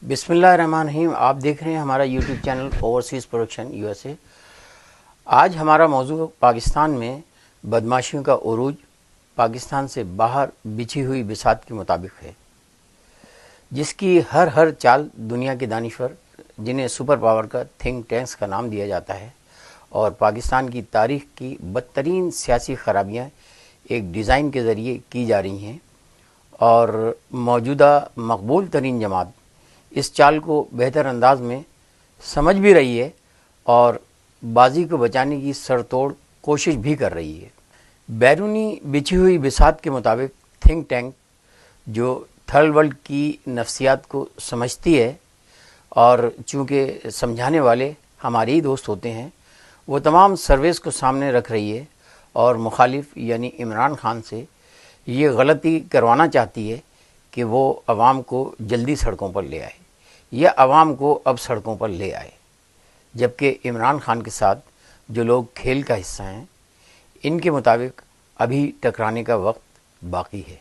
بسم اللہ الرحمن الرحیم. آپ دیکھ رہے ہیں ہمارا YouTube channel overseas production U S A. آج ہمارا موضوع پاکستان میں بدماشیوں کا عروج پاکستان سے باہر بچھی ہوئی بساط کے مطابق ہے، جس کی ہر چال دنیا کے دانشور جنہیں سپر پاور کا تھنک ٹینکس کا نام دیا جاتا ہے، اور پاکستان کی تاریخ کی بدترین سیاسی خرابیاں ایک ڈیزائن کے ذریعے کی جا رہی ہیں، اور موجودہ مقبول ترین جماعت اس چال کو بہتر انداز میں سمجھ بھی رہی ہے اور بازی کو بچانے کی سر توڑ کوشش بھی کر رہی ہے. بیرونی بچھی ہوئی بساط کے مطابق تھنک ٹینک جو تھرڈ ورلڈ کی نفسیات کو سمجھتی ہے، اور چونکہ سمجھانے والے ہمارے ہی دوست ہوتے ہیں، وہ تمام سرویز کو سامنے رکھ رہی ہے اور مخالف یعنی عمران خان سے یہ غلطی کروانا چاہتی ہے کہ وہ عوام کو جلدی سڑکوں پر لے آئے یا عوام کو اب سڑکوں پر لے آئے، جبکہ عمران خان کے ساتھ جو لوگ کھیل کا حصہ ہیں ان کے مطابق ابھی ٹکرانے کا وقت باقی ہے.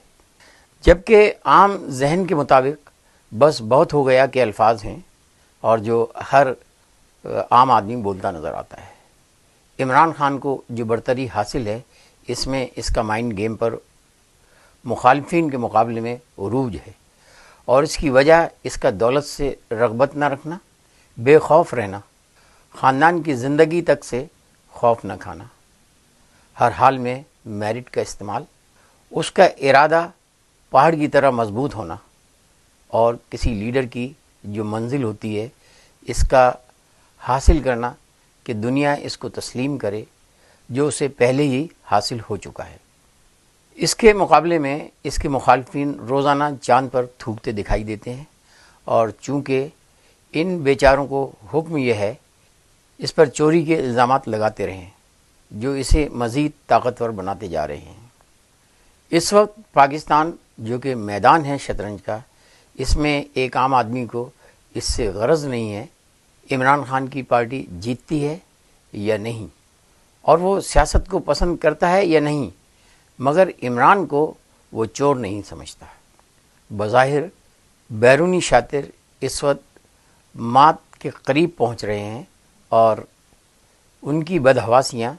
جبکہ عام ذہن کے مطابق بس بہت ہو گیا کہ الفاظ ہیں اور جو ہر عام آدمی بولتا نظر آتا ہے. عمران خان کو جو برتری حاصل ہے، اس میں اس کا مائنڈ گیم پر مخالفین کے مقابلے میں عروج ہے، اور اس کی وجہ اس کا دولت سے رغبت نہ رکھنا، بے خوف رہنا، خاندان کی زندگی تک سے خوف نہ کھانا، ہر حال میں میرٹ کا استعمال، اس کا ارادہ پہاڑ کی طرح مضبوط ہونا، اور کسی لیڈر کی جو منزل ہوتی ہے اس کا حاصل کرنا کہ دنیا اس کو تسلیم کرے جو اسے پہلے ہی حاصل ہو چکا ہے. اس کے مقابلے میں اس کے مخالفین روزانہ چاند پر تھوکتے دکھائی دیتے ہیں، اور چونکہ ان بیچاروں کو حکم یہ ہے اس پر چوری کے الزامات لگاتے رہیں جو اسے مزید طاقتور بناتے جا رہے ہیں. اس وقت پاکستان جو کہ میدان ہے شطرنج کا، اس میں ایک عام آدمی کو اس سے غرض نہیں ہے عمران خان کی پارٹی جیتتی ہے یا نہیں، اور وہ سیاست کو پسند کرتا ہے یا نہیں، مگر عمران کو وہ چور نہیں سمجھتا. بظاہر بیرونی شاطر اس وقت مات کے قریب پہنچ رہے ہیں، اور ان کی بدحواسیاں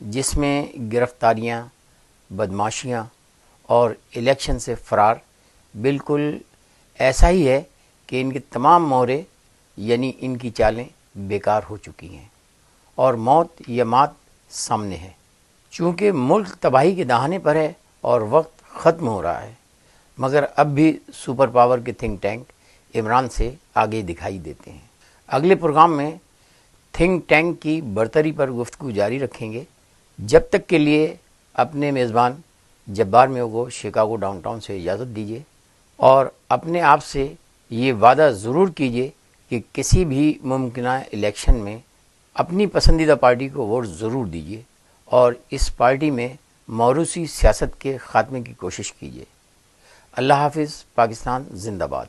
جس میں گرفتاریاں، بدماشیاں اور الیکشن سے فرار بالکل ایسا ہی ہے کہ ان کے تمام مہرے یعنی ان کی چالیں بیکار ہو چکی ہیں، اور موت یا مات سامنے ہے. چونکہ ملک تباہی کے دہانے پر ہے اور وقت ختم ہو رہا ہے، مگر اب بھی سپر پاور کے تھنک ٹینک عمران سے آگے دکھائی دیتے ہیں. اگلے پروگرام میں تھنک ٹینک کی برتری پر گفتگو جاری رکھیں گے. جب تک کے لیے اپنے میزبان جبار میو کو شکاگو ڈاؤن ٹاؤن سے اجازت دیجیے، اور اپنے آپ سے یہ وعدہ ضرور کیجیے کہ کسی بھی ممکنہ الیکشن میں اپنی پسندیدہ پارٹی کو ووٹ ضرور دیجیے، اور اس پارٹی میں موروثی سیاست کے خاتمے کی کوشش کیجیے. اللہ حافظ. پاکستان زندہ باد.